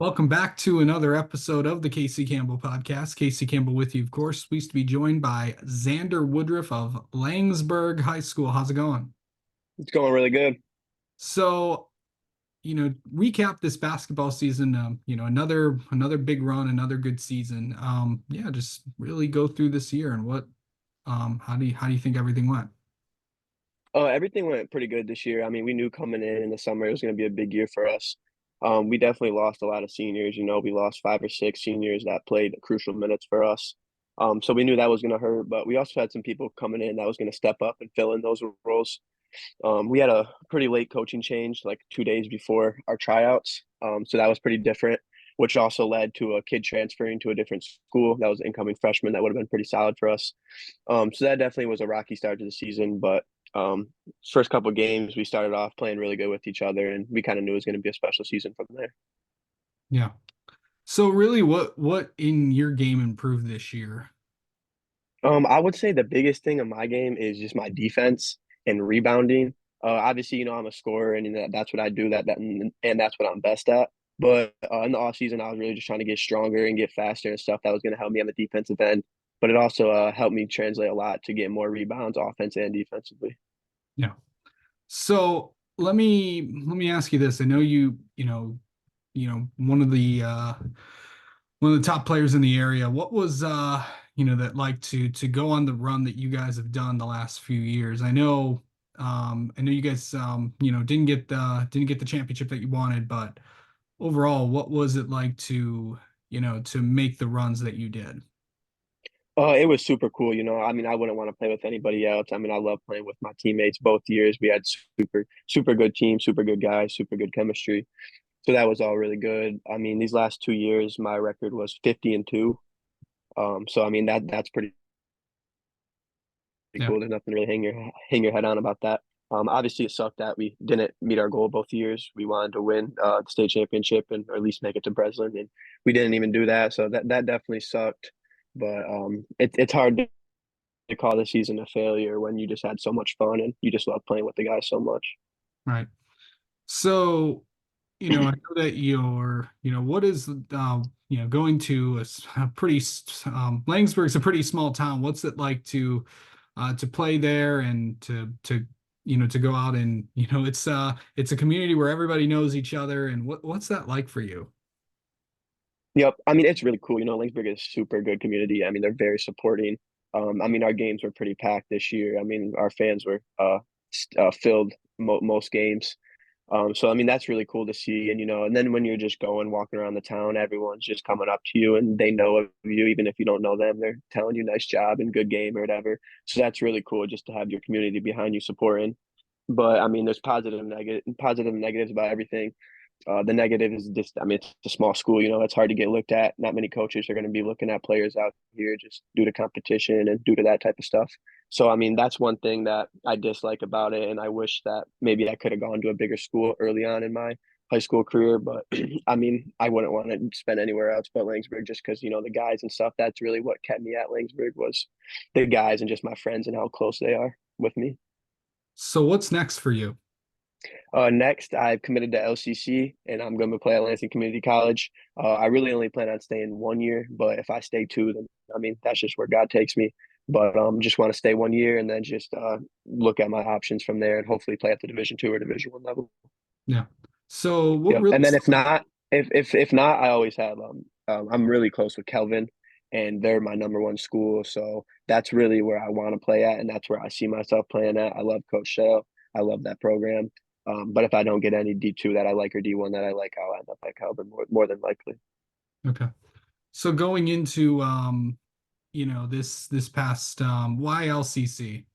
Welcome back to another episode of the Casey Campbell podcast. Casey Campbell with you, of course. Pleased to be joined by Zander Woodruff of Langsburg High School. How's it going? It's going really good. So, recap this basketball season. Another big run, another good season. Yeah, just really go through this year and how do you think everything went? Everything went pretty good this year. I mean, we knew coming in the summer it was going to be a big year for us. We definitely lost a lot of seniors. We lost five or six seniors that played crucial minutes for us. So we knew that was going to hurt, but we also had some people coming in that was going to step up and fill in those roles. We had a pretty late coaching change, like 2 days before our tryouts. So that was pretty different, which also led to a kid transferring to a different school. That was an incoming freshman that would have been pretty solid for us. So that definitely was a rocky start to the season, but first couple of games we started off playing really good with each other, and we kind of knew it was going to be a special season from there. Yeah. So really, what in your game improved this year? I would say the biggest thing in my game is just my defense and rebounding. Obviously, I'm a scorer, and that's what I do. And that's what I'm best at. But in the off season, I was really just trying to get stronger and get faster and stuff that was going to help me on the defensive end. But it also helped me translate a lot to get more rebounds, offense and defensively. Yeah. So let me ask you this. I know one of the top players in the area. What was that like to go on the run that you guys have done the last few years? I know you guys didn't get the championship that you wanted, but overall, what was it like to make the runs that you did? It was super cool. I mean, I wouldn't want to play with anybody else. I mean, I love playing with my teammates both years. We had super good team, super good guys, super good chemistry. So that was all really good. I mean, these last 2 years, my record was 50-2. So I mean that's pretty Yeah. cool. There's nothing to really hang your head on about that. Obviously it sucked that we didn't meet our goal both years. We wanted to win the state championship and or at least make it to Breslin, and we didn't even do that. So that definitely sucked. But it's hard to call the season a failure when you just had so much fun and you just love playing with the guys so much. Right. So, I know that what is, going to a pretty, Langsburg's a pretty small town. What's it like to play there and to go out and, it's a community where everybody knows each other. And what's that like for you? Yep. I mean, it's really cool. Langsburg is a super good community. I mean, they're very supporting. I mean, our games were pretty packed this year. I mean, our fans were filled most games. So I mean, that's really cool to see. And then when you're just going, walking around the town, everyone's just coming up to you and they know of you, even if you don't know them. They're telling you nice job and good game or whatever. So that's really cool just to have your community behind you supporting. But I mean, there's positive and negatives about everything. The negative is just, I mean, it's a small school, it's hard to get looked at. Not many coaches are going to be looking at players out here just due to competition and due to that type of stuff. So, I mean, that's one thing that I dislike about it. And I wish that maybe I could have gone to a bigger school early on in my high school career. But I mean, I wouldn't want to spend anywhere else but Langsburg just because, the guys and stuff, that's really what kept me at Langsburg was the guys and just my friends and how close they are with me. So what's next for you? Next, I've committed to LCC, and I'm going to play at Lansing Community College. I really only plan on staying 1 year, but if I stay two, then I mean that's just where God takes me. But just want to stay 1 year and then just look at my options from there, and hopefully play at the Division II or Division I level. Yeah. So what Yep. really And then if not, if not, I always have I'm really close with Kelvin, and they're my number one school, so that's really where I want to play at, and that's where I see myself playing at. I love Coach Shell. I love that program. But if I don't get any D2 that I like or D1 that I like, I'll end up at Calvin more than likely. Okay. So going into this past YLCC.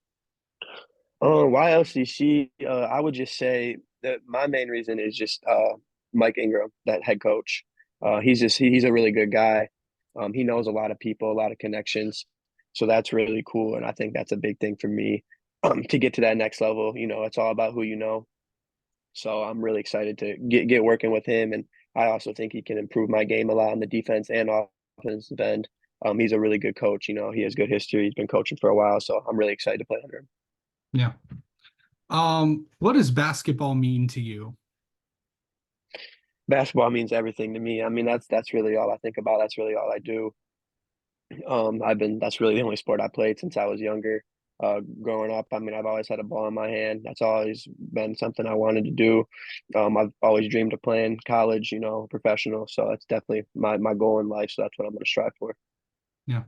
YLCC, I would just say that my main reason is just Mike Ingram, that head coach. He's a really good guy. He knows a lot of people, a lot of connections. So that's really cool. And I think that's a big thing for me to get to that next level. It's all about who you know. So I'm really excited to get working with him. And I also think he can improve my game a lot on the defense and offensive end. He's a really good coach. He has good history. He's been coaching for a while. So I'm really excited to play under him. Yeah. What does basketball mean to you? Basketball means everything to me. I mean, that's really all I think about. That's really all I do. That's really the only sport I played since I was younger. Growing up, I mean, I've always had a ball in my hand. That's always been something I wanted to do. I've always dreamed of playing college, professional. So that's definitely my goal in life. So that's what I'm going to strive for. Yeah.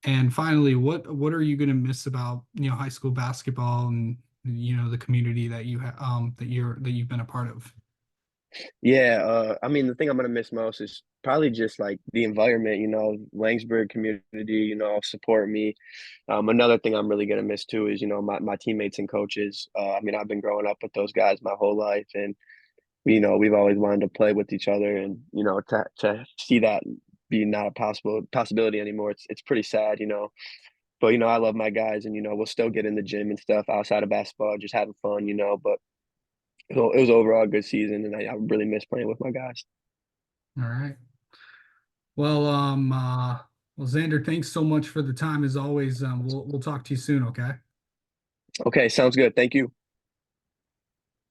And finally, what are you going to miss about, high school basketball and, the community that that you've been a part of? Yeah, I mean, the thing I'm gonna miss most is probably just like the environment, Langsburg community, support me. Another thing I'm really gonna miss too is, my teammates and coaches. I mean, I've been growing up with those guys my whole life, and we've always wanted to play with each other, and to see that be not a possibility anymore, it's pretty sad, But I love my guys, and we'll still get in the gym and stuff outside of basketball, just having fun, But it was overall a good season, and I really miss playing with my guys. All right. Well, Xander, thanks so much for the time as always. We'll talk to you soon, okay? Okay, sounds good. Thank you.